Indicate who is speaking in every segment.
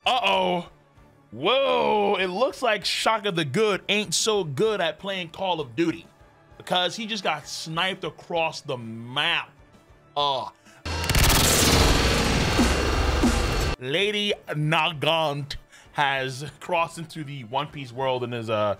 Speaker 1: Uh-oh. Whoa, it looks like Shaka the Good ain't so good at playing Call of Duty because he just got sniped across the map. Lady Nagant has crossed into the One Piece world, and there's a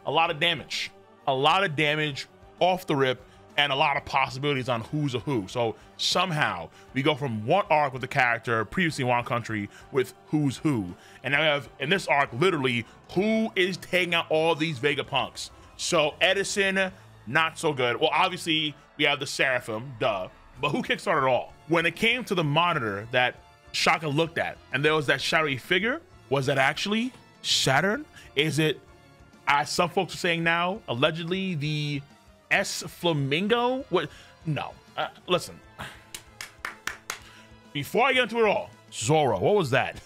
Speaker 1: lot of damage. A lot of damage off the rip, and a lot of possibilities on who's a who. So somehow we go from one arc with the character previously in one country with who's who, and now we have in this arc literally who is taking out all these Vegapunks. So Edison, not so good. Well, obviously we have the Seraphim, duh, but who kickstarted it all? When it came to the monitor that Shaka looked at and there was that shadowy figure, was that actually Saturn? Is it, as some folks are saying now, allegedly the S Flamingo? What? No. Listen. Before I get into it all, Zoro, what was that?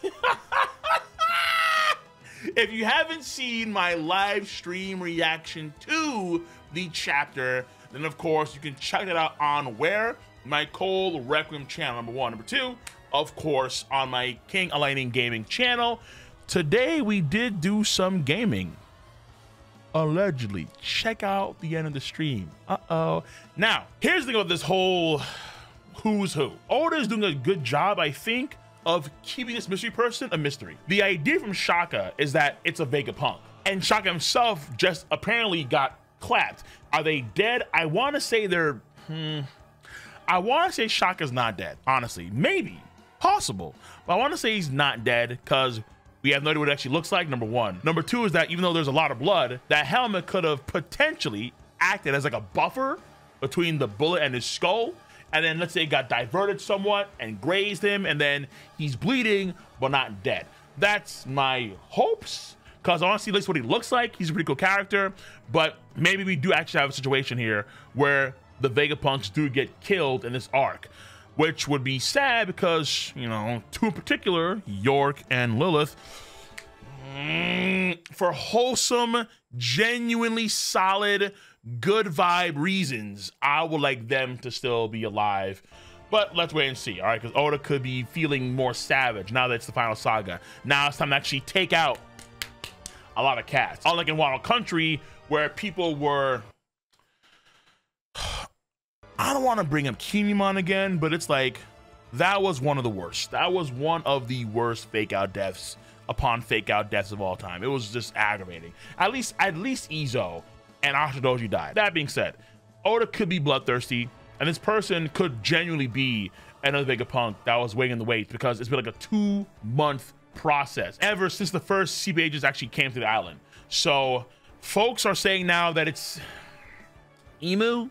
Speaker 1: If you haven't seen my live stream reaction to the chapter, then of course you can check it out on where? My Cole Requiem channel, number one. Number two, of course, on my King Aligning Gaming channel. Today we did do some gaming. Allegedly. Check out the end of the stream. Now, here's the thing about this whole who's who. Oda is doing a good job, I think, of keeping this mystery person a mystery. The idea from Shaka is that it's a Vegapunk, and Shaka himself just apparently got clapped. Are they dead? I want to say they're I want to say Shaka's not dead, honestly. Maybe, possible, but I want to say he's not dead because we have no idea what it actually looks like, number one. Number two is that even though there's a lot of blood, that helmet could have potentially acted as like a buffer between the bullet and his skull. And then let's say it got diverted somewhat and grazed him, and then he's bleeding, but not dead. That's my hopes, because honestly, that's what he looks like. He's a pretty cool character, but maybe we do actually have a situation here where the Vegapunks do get killed in this arc, which would be sad because, you know, two in particular, York and Lilith, for wholesome, genuinely solid, good vibe reasons, I would like them to still be alive. But let's wait and see, all right? Because Oda could be feeling more savage now that it's the final saga. Now it's time to actually take out a lot of cats. Unlike in Wano Country, where people were... I don't want to bring up Kinemon again, but it's like, that was one of the worst. That was one of the worst fake out deaths upon fake out deaths of all time. It was just aggravating. At least Izo and Ashidoji died. That being said, Oda could be bloodthirsty, and this person could genuinely be another Vegapunk that was weighing in the weight, because it's been like a 2-month process ever since the first sea pages actually came to the island. So folks are saying now that it's Emu.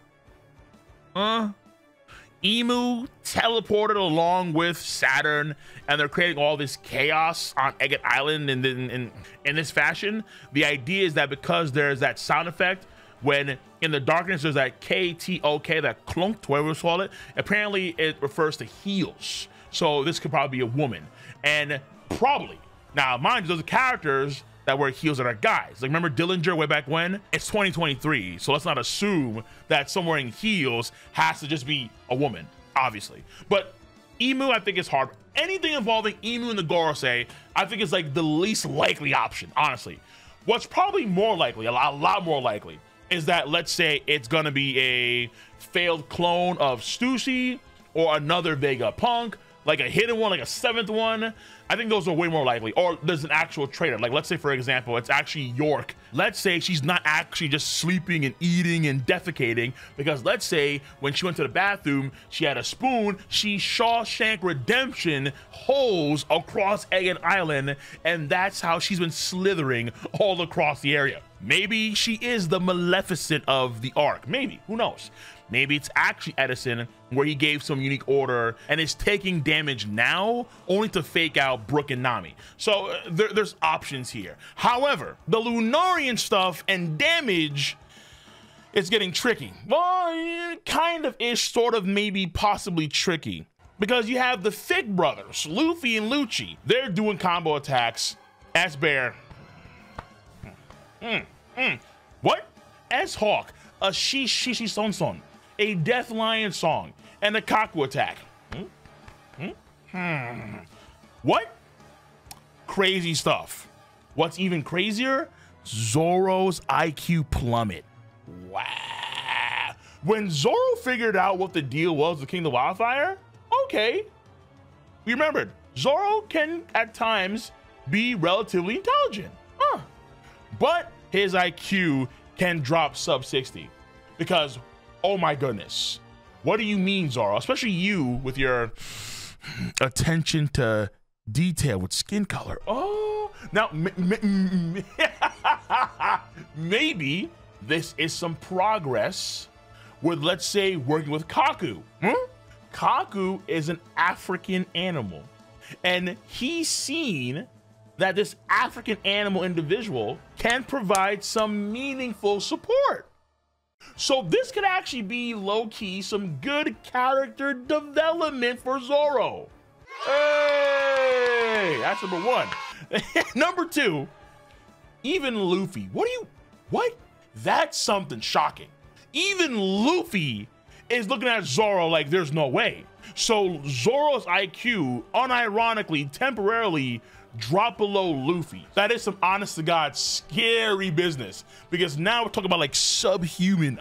Speaker 1: Emu teleported along with Saturn, and they're creating all this chaos on Egget Island in this fashion. The idea is that because there's that sound effect when in the darkness there's that K-T-O-K, that clunk, whatever we call it, apparently it refers to heels. So this could probably be a woman, and probably, now mind you, those are characters that wear heels that are guys. Like, remember Dillinger way back when? It's 2023, so let's not assume that someone wearing heels has to just be a woman, obviously. But Emu, I think is hard. Anything involving Emu and the Gorosei, I think is like the least likely option, honestly. What's probably more likely, a lot more likely, is that let's say it's gonna be a failed clone of Stussy or another Vegapunk, like a hidden one, like a 7th one. I think those are way more likely. Or there's an actual traitor. Like, let's say, for example, it's actually York. Let's say she's not actually just sleeping and eating and defecating, because let's say when she went to the bathroom, she had a spoon, she Shawshank Redemption holes across Egget Island, and that's how she's been slithering all across the area. Maybe she is the Maleficent of the arc. Maybe, who knows? Maybe it's actually Edison, where he gave some unique order and is taking damage now only to fake out Brook and Nami. So there's options here. However, the Lunarian stuff and damage is getting tricky. Well, it kind of is, sort of, maybe, possibly tricky. Because you have the Fig brothers, Luffy and Lucci. They're doing combo attacks. S-Bear. What? S-Hawk. A Shishi Son Son. A Death Lion song, and a Kaku attack. What? crazy stuff. What's even crazier? Zoro's IQ plummet. Wow. When Zoro figured out what the deal was with King of Wildfire, okay. We remembered, Zoro can at times be relatively intelligent. But his IQ can drop sub 60 because, oh my goodness, what do you mean, Zoro? Especially you with your attention to detail with skin color. Oh, now maybe this is some progress with, let's say, working with Kaku. Kaku is an African animal, and he's seen that this African animal individual can provide some meaningful support. So this could actually be low-key some good character development for Zoro. Hey, that's number one. Number two, even Luffy. What? That's something shocking. Even Luffy is looking at Zoro like there's no way. So Zoro's IQ unironically, temporarily drop below Luffy. That is some honest to God scary business, because now we're talking about like subhuman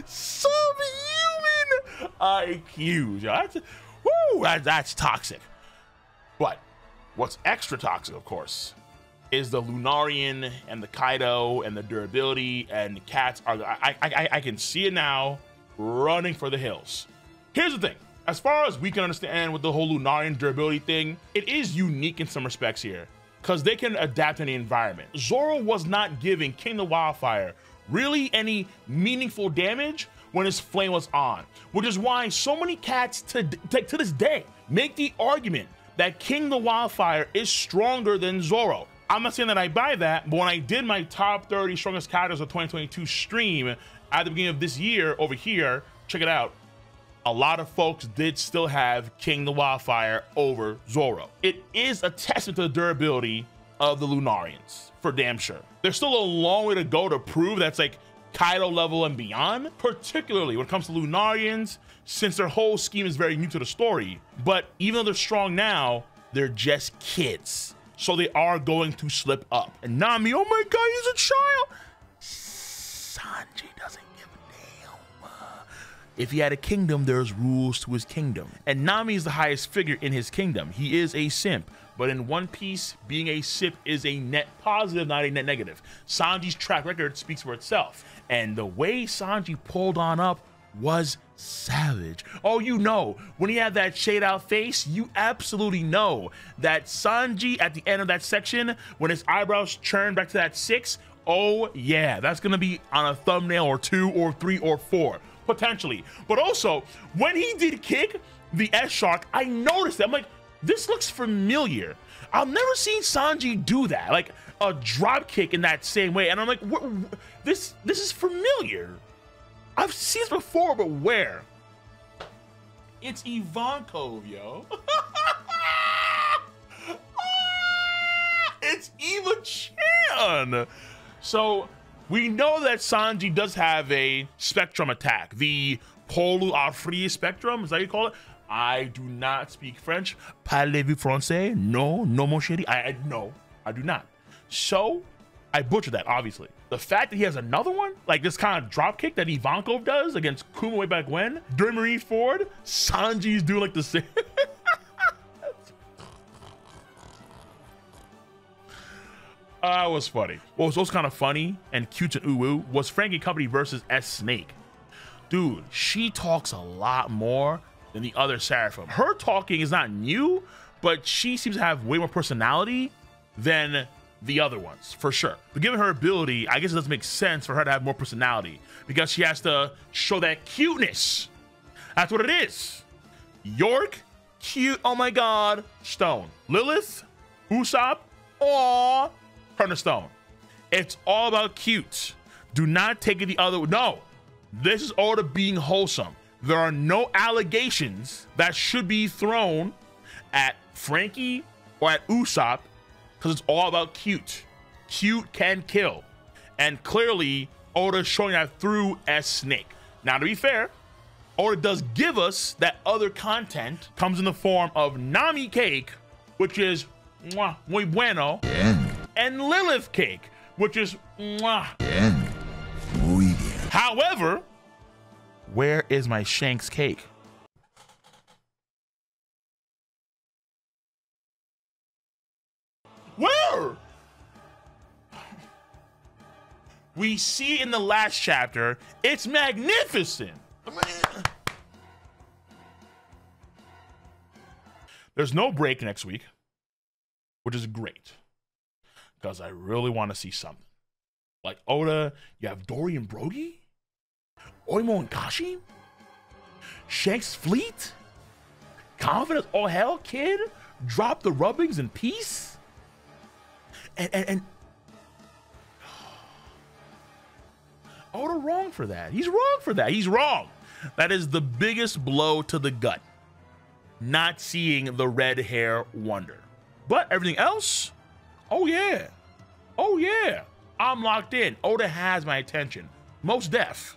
Speaker 1: subhuman IQs. That's toxic. But what's extra toxic, of course, is the Lunarian and the Kaido and the durability, and the cats are, I can see it now, running for the hills. Here's the thing. As far as we can understand with the whole Lunarian durability thing, it is unique in some respects here, because they can adapt to any environment. Zoro was not giving King of Wildfire really any meaningful damage when his flame was on, which is why so many cats to this day make the argument that King of Wildfire is stronger than Zoro. I'm not saying that I buy that, but when I did my top 30 strongest characters of 2022 stream at the beginning of this year over here, check it out, a lot of folks did still have King the Wildfire over Zoro. It is a testament to the durability of the Lunarians, for damn sure. There's still a long way to go to prove that's like Kaido level and beyond, particularly when it comes to Lunarians, since their whole scheme is very new to the story. But even though they're strong now, they're just kids. So they are going to slip up. And Nami, oh my God, he's a child. Sanji doesn't give a damn. If he had a kingdom, there's rules to his kingdom. And Nami is the highest figure in his kingdom. He is a simp. But in One Piece, being a simp is a net positive, not a net negative. Sanji's track record speaks for itself. And the way Sanji pulled on up was savage. Oh, you know, when he had that shade out face, you absolutely know that Sanji at the end of that section, when his eyebrows turn back to that 6, oh yeah, that's gonna be on a thumbnail or 2 or 3 or 4 potentially. But also when he did kick the S shark, I noticed that. I'm like, this looks familiar. I've never seen Sanji do that, like a drop kick in that same way. And I'm like, this is familiar. I've seen this before, but where? It's Ivankov, yo. It's Eva Chan. So we know that Sanji does have a spectrum attack, the Polu Afri spectrum, is that how you call it? I do not speak French. Parlez-vous français? No, no, mon chéri. No, I do not. So I butchered that, obviously. The fact that he has another one, like this kind of drop kick that Ivankov does against Kuma way back when, during Marineford, Sanji's doing like the same. It was funny. What was also kind of funny and cute and ooh-woo was Frankie Company versus S Snake. Dude, she talks a lot more than the other Seraphim. Her talking is not new, but she seems to have way more personality than the other ones, for sure. But given her ability, I guess it doesn't make sense for her to have more personality, because she has to show that cuteness. That's what it is. York, cute, oh my God, Stone. Lilith, Usopp, aw, turn to Stone. It's all about cute. Do not take it the other way. No, this is all to being wholesome. There are no allegations that should be thrown at Frankie or at Usopp, because it's all about cute. Cute can kill. And clearly, Oda's showing that through S Snake. Now, to be fair, Oda does give us that other content comes in the form of Nami Cake which is mwah, muy bueno,
Speaker 2: Bien.
Speaker 1: and Lilith cake, which is mwah.
Speaker 2: Bien. Muy bien.
Speaker 1: However, where is my Shanks cake? Where? We see in the last chapter, it's magnificent. There's no break next week, which is great, because I really want to see something. Like Oda, you have Dory and Brody, Oimo and Kashi, Shanks' fleet, confidence, all hell, kid, drop the rubbings in peace. And Oda wrong for that. He's wrong for that. He's wrong. That is the biggest blow to the gut. Not seeing the red hair wonder. But everything else, oh yeah. Oh yeah. I'm locked in. Oda has my attention. Most def.